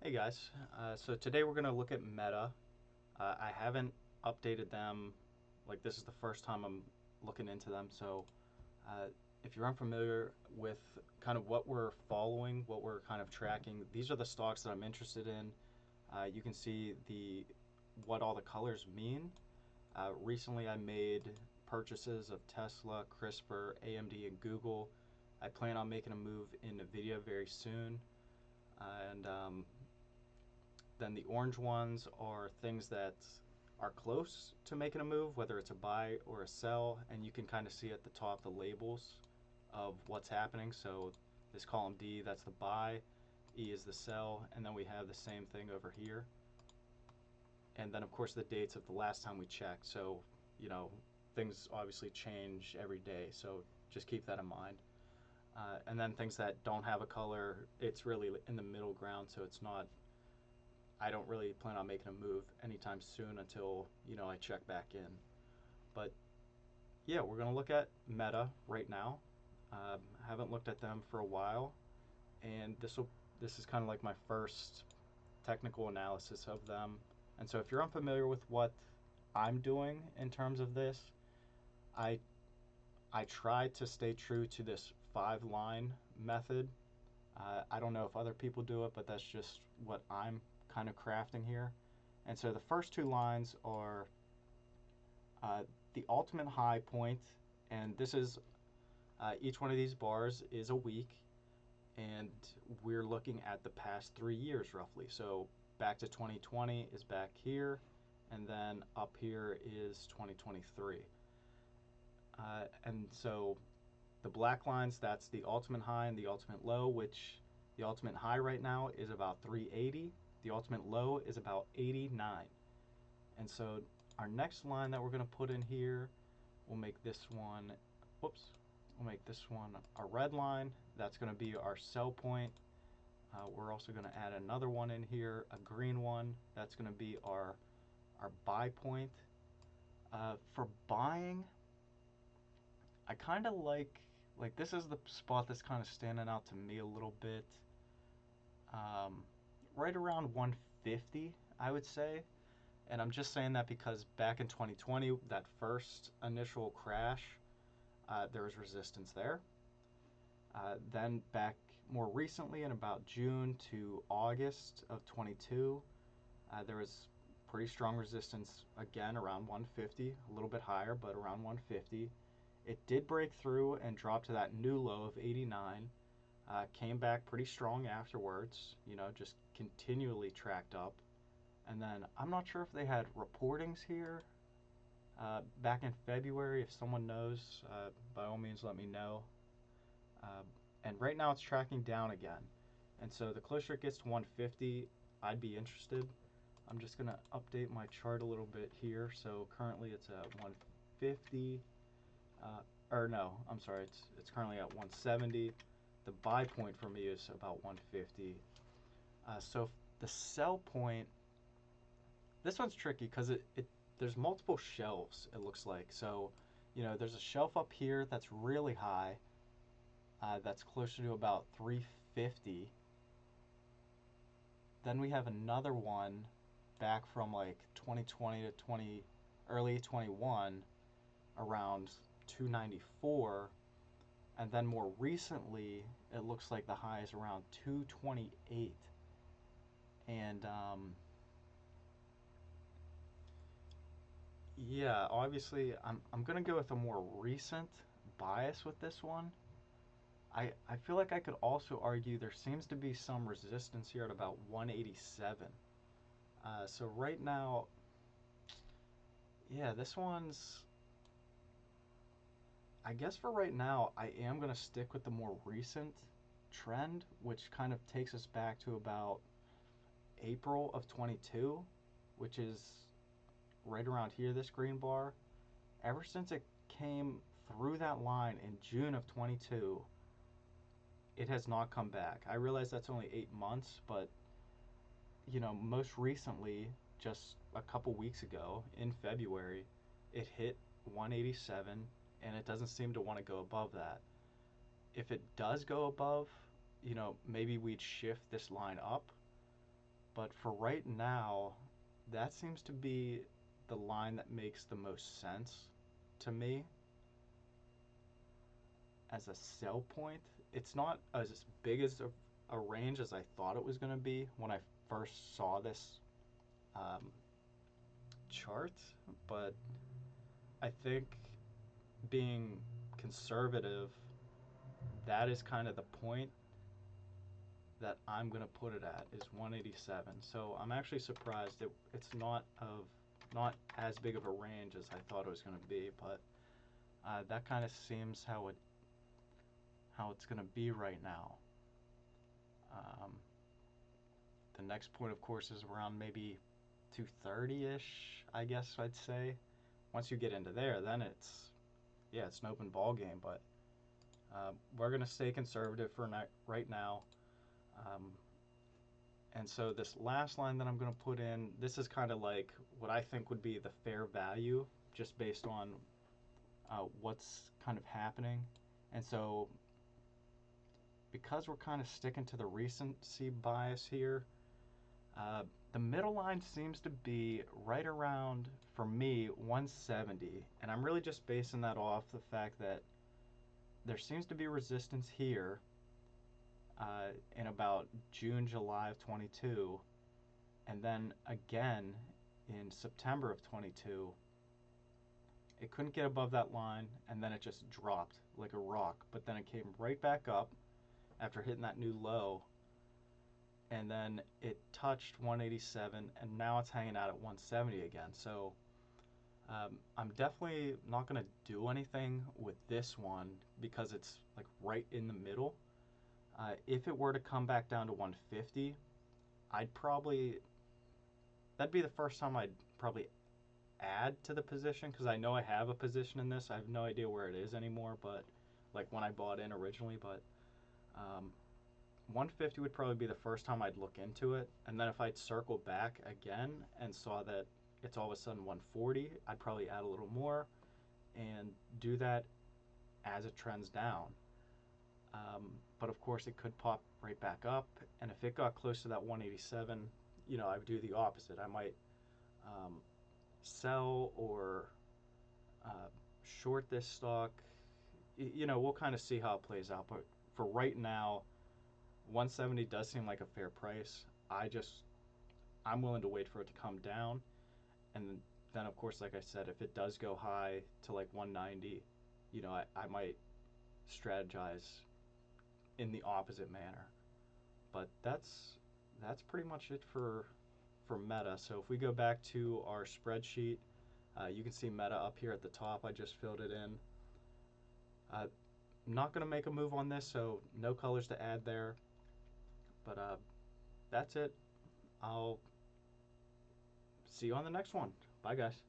Hey guys, so today we're going to look at Meta. I haven't updated them, like this is the first time I'm looking into them, so uh, if you're unfamiliar with kind of what we're following, what we're kind of tracking, these are the stocks that I'm interested in. You can see what all the colors mean. Recently I made purchases of Tesla, CRISPR, AMD, and Google. I plan on making a move in NVIDIA very soon. And then the orange ones are things that are close to making a move, whether it's a buy or a sell, and you can kind of see at the top the labels of what's happening. So this column D, that's the buy, E is the sell, and then we have the same thing over here. And then of course the dates of the last time we checked. So, things obviously change every day, so just keep that in mind. And then things that don't have a color, it's really in the middle ground, so it's not, I don't really plan on making a move anytime soon until, I check back in. But yeah, we're going to look at Meta right now. Haven't looked at them for a while, and this is kind of like my first technical analysis of them. And so if you're unfamiliar with what I'm doing in terms of this, I I try to stay true to this 5 line method. I don't know if other people do it, but that's just what I'm kind of crafting here. And so the first 2 lines are the ultimate high point, and this is each one of these bars is a week, and we're looking at the past 3 years roughly. So back to 2020 is back here, and then up here is 2023. And so the black lines, that's the ultimate high and the ultimate low, which the ultimate high right now is about 380. The ultimate low is about 89. And so our next line that we're going to put in here, we'll make this one, we'll make this one a red line. That's going to be our sell point. We're also going to add another one in here, a green one. That's going to be our buy point. For buying, I kind of like this is the spot that's kind of standing out to me a little bit. Right around 150, I would say. And I'm just saying that because back in 2020, that first initial crash, there was resistance there. Then back more recently, in about June to August of 22, there was pretty strong resistance again around 150, a little bit higher, but around 150. It did break through and drop to that new low of 89. Came back pretty strong afterwards, just continually tracked up. And then I'm not sure if they had reportings here back in February. If someone knows, by all means let me know. Uh, and right now it's tracking down again. And so the closer it gets to 150, I'd be interested. I'm just going to update my chart a little bit here. So currently it's at 150. Or no, I'm sorry, it's currently at 170. The buy point for me is about 150. So the sell point, this one's tricky because there's multiple shelves, it looks like. So, there's a shelf up here that's really high. That's closer to about 350. Then we have another one back from like 2020 to early 21 around 294. And then more recently, it looks like the high is around 228. And yeah, obviously, I'm gonna go with a more recent bias with this one. I feel like I could also argue there seems to be some resistance here at about 187. So right now, yeah, this one's. I guess for right now, I am gonna stick with the more recent trend, which kind of takes us back to about April of 22, which is right around here, this green bar. Ever since it came through that line in June of 22, it has not come back. I realize that's only 8 months, but most recently, just a couple weeks ago in February, it hit 187 and it doesn't seem to want to go above that. If it does go above, maybe we'd shift this line up. But for right now, that seems to be the line that makes the most sense to me as a sell point. It's not as big as a range as I thought it was going to be when I first saw this um, chart, but I think being conservative, that is kind of the point that I'm going to put it at is 187. So I'm actually surprised it's not as big of a range as I thought it was going to be, but that kind of seems how it's going to be right now. Um, the next point, of course, is around maybe 230-ish, I guess I'd say. Once you get into there, then it's an open ball game. But we're going to stay conservative for right now. Um, and so this last line that I'm going to put in, this is kind of like what I think would be the fair value, just based on what's kind of happening. And so because we're kind of sticking to the recency bias here, uh, the middle line seems to be right around, for me, 170. And I'm really just basing that off the fact that there seems to be resistance here in about June, July of 22, and then again in September of 22. It couldn't get above that line, and then it just dropped like a rock. But then it came right back up after hitting that new low, and then it touched 187, and now it's hanging out at 170 again. So I'm definitely not going to do anything with this one because it's like right in the middle. If it were to come back down to 150, I'd probably that'd be the first time I'd probably add to the position because I know I have a position in this. I have no idea where it is anymore, but like when I bought in originally, but um, 150 would probably be the first time I'd look into it. And then if I'd circle back again and saw that it's all of a sudden 140, I'd probably add a little more and do that as it trends down. But of course, it could pop right back up. And if it got close to that 187, I would do the opposite. I might um, sell or uh, short this stock. We'll kind of see how it plays out. But for right now, 170 does seem like a fair price. I'm willing to wait for it to come down, and then of course, like I said, if it does go high to like 190, I might strategize in the opposite manner. But that's pretty much it for Meta. So if we go back to our spreadsheet, you can see Meta up here at the top. I just filled it in. I'm not going to make a move on this, so no colors to add there. But that's it. I'll see you on the next one. Bye, guys.